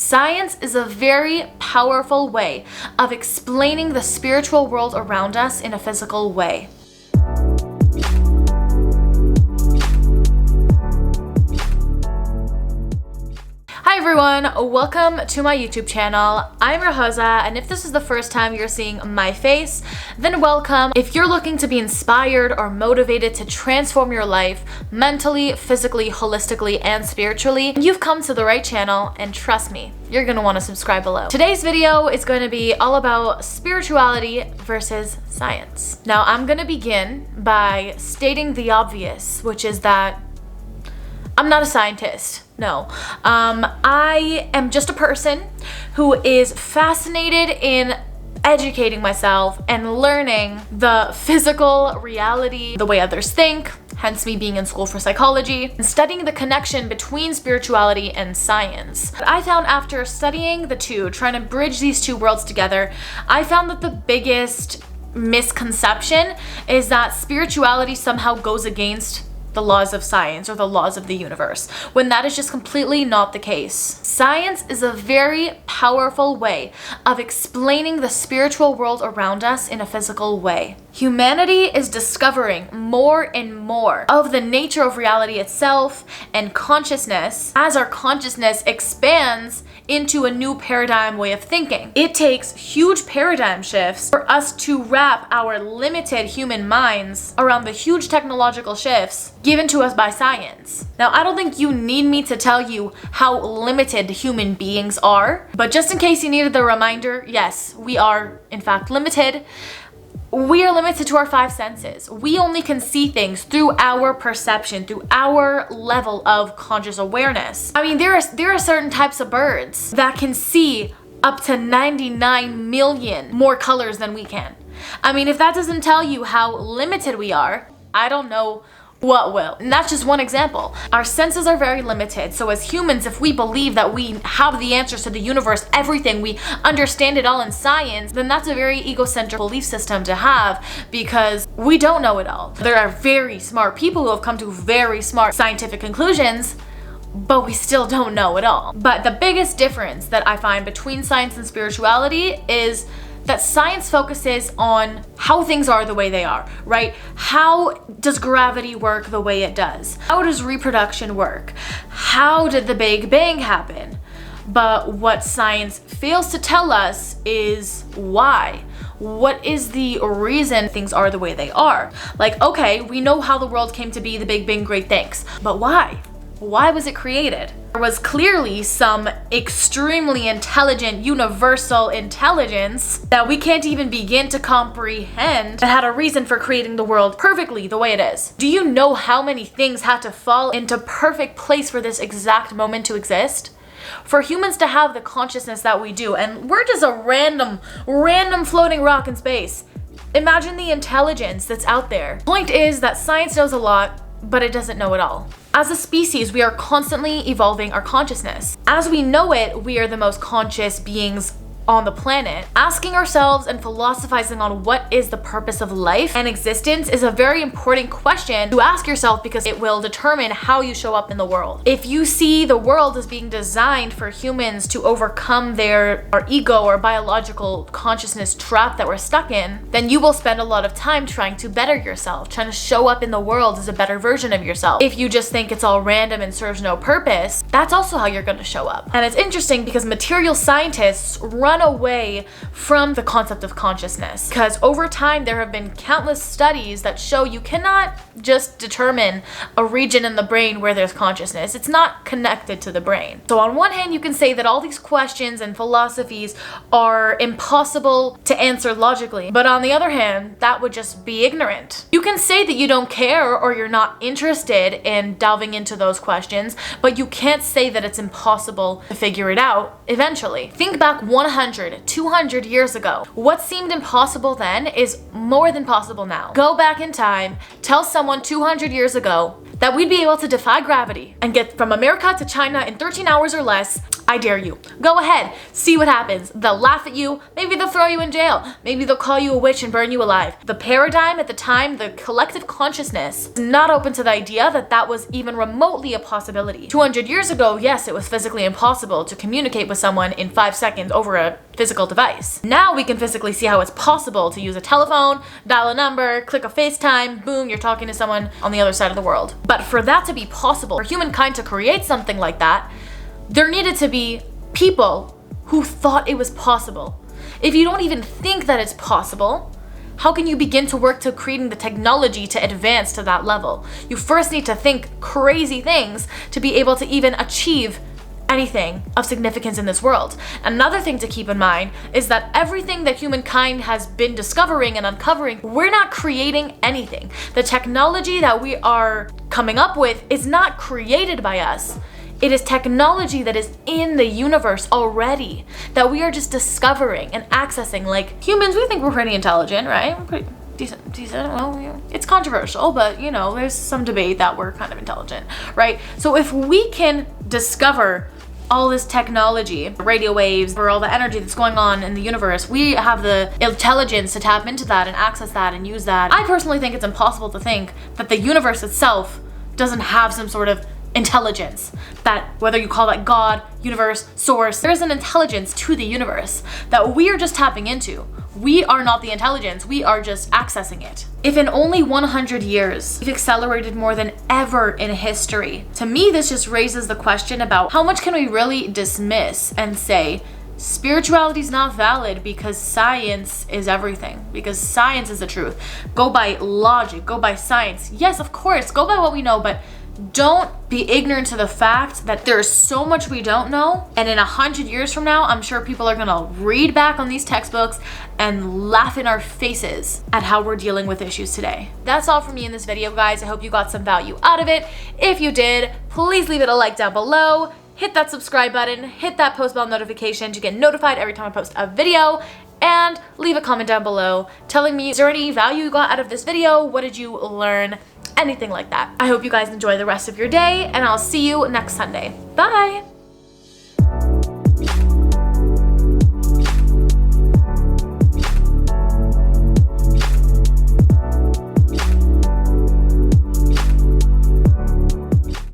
Science is a very powerful way of explaining the spiritual world around us in a physical way. Hi everyone, welcome to my YouTube channel. I'm RAHOZAH, and if this is the first time you're seeing my face, then welcome. If you're looking to be inspired or motivated to transform your life mentally, physically, holistically, and spiritually, you've come to the right channel, and trust me, you're gonna want to subscribe below. Today's video is going to be all about spirituality versus science. Now, I'm gonna begin by stating the obvious, which is that I'm not a scientist. No, I am just a person who is fascinated in educating myself and learning the physical reality, the way others think, hence me being in school for psychology, and studying the connection between spirituality and science. But I found after studying the two, trying to bridge these two worlds together, I found that the biggest misconception is that spirituality somehow goes against the laws of science or the laws of the universe, when that is just completely not the case. Science is a very powerful way of explaining the spiritual world around us in a physical way. Humanity is discovering more and more of the nature of reality itself and consciousness as our consciousness expands into a new paradigm way of thinking. It takes huge paradigm shifts for us to wrap our limited human minds around the huge technological shifts given to us by science. Now, I don't think you need me to tell you how limited human beings are, but just in case you needed the reminder, yes, we are in fact limited. We are limited to our five senses. We only can see things through our perception, through our level of conscious awareness. I mean, there are certain types of birds that can see up to 99 million more colors than we can. I mean, if that doesn't tell you how limited we are, I don't know what will. And that's just one example. Our senses are very limited. So as humans, if we believe that we have the answers to the universe, everything, we understand it all in science, then that's a very egocentric belief system to have, because we don't know it all. There are very smart people who have come to very smart scientific conclusions, but we still don't know it all. But the biggest difference that I find between science and spirituality is that science focuses on how things are the way they are, right? How does gravity work the way it does? How does reproduction work? How did the Big Bang happen? But what science fails to tell us is why. What is the reason things are the way they are? Like, okay, we know how the world came to be, the Big Bang, great, thanks. But why? Why was it created? There was clearly some extremely intelligent, universal intelligence that we can't even begin to comprehend that had a reason for creating the world perfectly the way it is. Do you know how many things had to fall into perfect place for this exact moment to exist? For humans to have the consciousness that we do, and we're just a random floating rock in space. Imagine the intelligence that's out there. Point is that science knows a lot, but it doesn't know it all. As a species, we are constantly evolving our consciousness. As we know it, we are the most conscious beings on the planet. Asking ourselves and philosophizing on what is the purpose of life and existence is a very important question to ask yourself, because it will determine how you show up in the world. If you see the world as being designed for humans to overcome our ego or biological consciousness trap that we're stuck in, then you will spend a lot of time trying to better yourself, trying to show up in the world as a better version of yourself. If you just think it's all random and serves no purpose, that's also how you're going to show up. And it's interesting because material scientists run away from the concept of consciousness, because over time there have been countless studies that show you cannot just determine a region in the brain where there's consciousness. It's not connected to the brain. So on one hand, you can say that all these questions and philosophies are impossible to answer logically, but on the other hand, that would just be ignorant. You can say that you don't care or you're not interested in delving into those questions, but you can't say that it's impossible to figure it out eventually. Think back 100, 200 years ago. What seemed impossible then is more than possible now. Go back in time, tell someone 200 years ago that we'd be able to defy gravity and get from America to China in 13 hours or less, I dare you. Go ahead, see what happens. They'll laugh at you, maybe they'll throw you in jail, maybe they'll call you a witch and burn you alive. The paradigm at the time, the collective consciousness, is not open to the idea that that was even remotely a possibility. 200 years ago, yes, it was physically impossible to communicate with someone in 5 seconds over a physical device. Now we can physically see how it's possible to use a telephone, dial a number, click a FaceTime, boom, you're talking to someone on the other side of the world. But for that to be possible, for humankind to create something like that, there needed to be people who thought it was possible. If you don't even think that it's possible, how can you begin to work to creating the technology to advance to that level? You first need to think crazy things to be able to even achieve anything of significance in this world. Another thing to keep in mind is that everything that humankind has been discovering and uncovering, we're not creating anything. The technology that we are coming up with is not created by us. It is technology that is in the universe already, that we are just discovering and accessing. Like humans, we think we're pretty intelligent, right? We're pretty decent. Well, it's controversial, but you know, there's some debate that we're kind of intelligent, right? So if we can discover all this technology, radio waves, or all the energy that's going on in the universe, we have the intelligence to tap into that and access that and use that. I personally think it's impossible to think that the universe itself doesn't have some sort of intelligence, that whether you call that God, universe, source, there's an intelligence to the universe that we are just tapping into. We are not the intelligence, we are just accessing it. If in only 100 years we've accelerated more than ever in history, to me this just raises the question about how much can we really dismiss and say spirituality is not valid because science is everything, because science is the truth. Go by logic, go by science. Yes, of course, go by what we know, but don't be ignorant to the fact that there's so much we don't know, and in 100 years from now, I'm sure people are gonna read back on these textbooks and laugh in our faces at how we're dealing with issues today. That's all from me in this video, guys. I hope you got some value out of it. If you did, please leave it a like down below, hit that subscribe button, hit that post bell notification to get notified every time I post a video, and leave a comment down below telling me, is there any value you got out of this video? What did you learn? Anything like that. I hope you guys enjoy the rest of your day, and I'll see you next Sunday. Bye!